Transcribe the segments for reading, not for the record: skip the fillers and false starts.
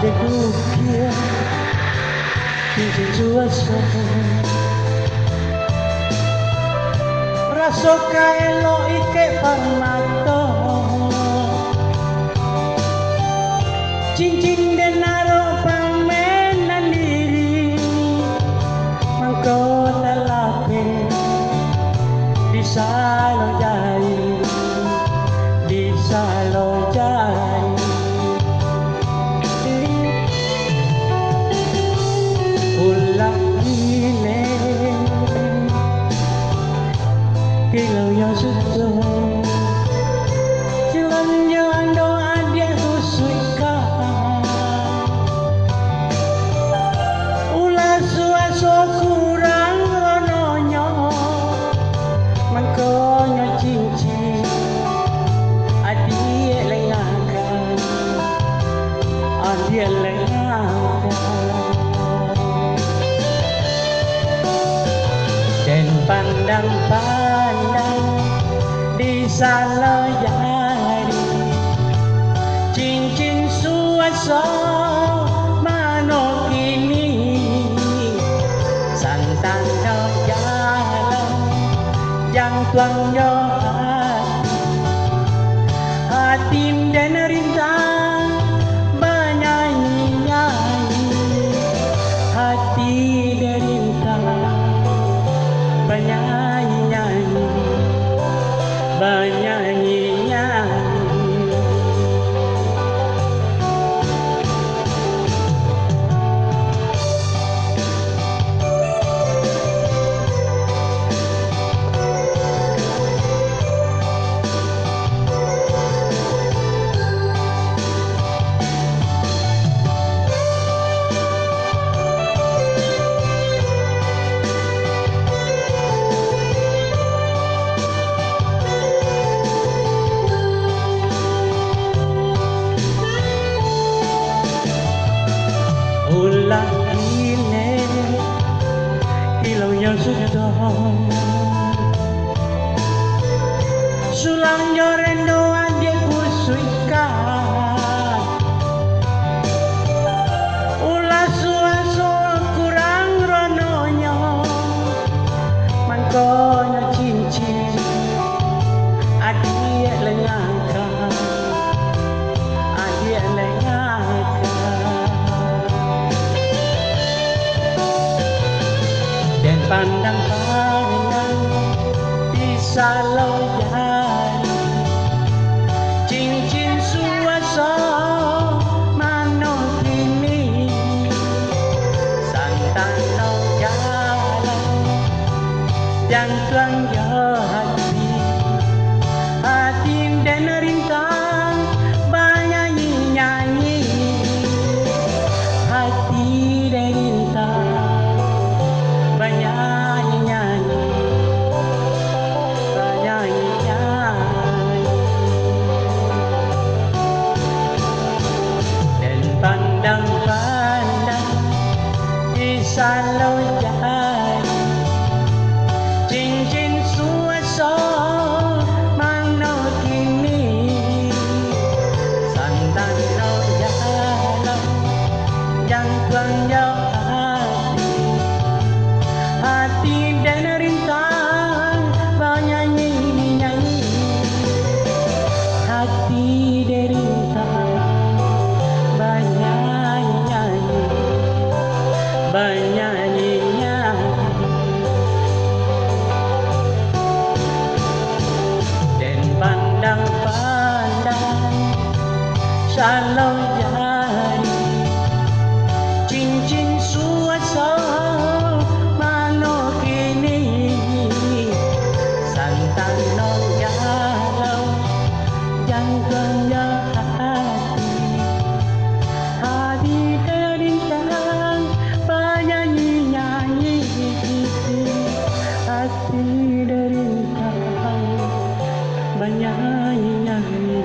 dedukir cincin suasa rasoka elok ike parmato cincin dan naro pamenan diri mangko talape bisa lo jai bisa lo jai ulang ini kilau yang sudah jalan-jalan doa dia khususkan ulah suaso kurang rononyo mangkonyo cincin adik lengakan adik lengakan dan pandang-pandang di sana jari cincin suasa mano kini santan no jalan yang tuang yo hati dan rintang bernyanyi-nyanyi hati dan rintang bernyanyi-nyanyi bernyanyi-nyanyi ulang ini kilau yang sudah sulang jorendo adik kusuikan ulah suaso kurang rononyo mangkonyo cincin adik lengakan adik lengakan dan pandang-pandang bisa lo jari cincin suasa mano kini santan lo jalan dan tuang yo hati dan rintang bernyanyi-nyanyi hati dan rintang bernyanyi-nyanyi bernyanyi-nyanyi dan pandang-pandang bisa lo jari cincin suasa mano kini santan lo jalan yang tuang yo hati dan rintang bernyanyi-nyanyi hati dan rintang bernyanyi-nyanyi bernyanyi-nyanyi dan pandang-pandang selalu jari cincin suasa santan no jalan yang gaya hati dari tangan bernyanyi-nyanyi hati dari tangan bernyanyi-nyanyi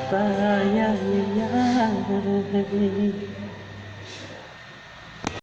bernyanyi-nyanyi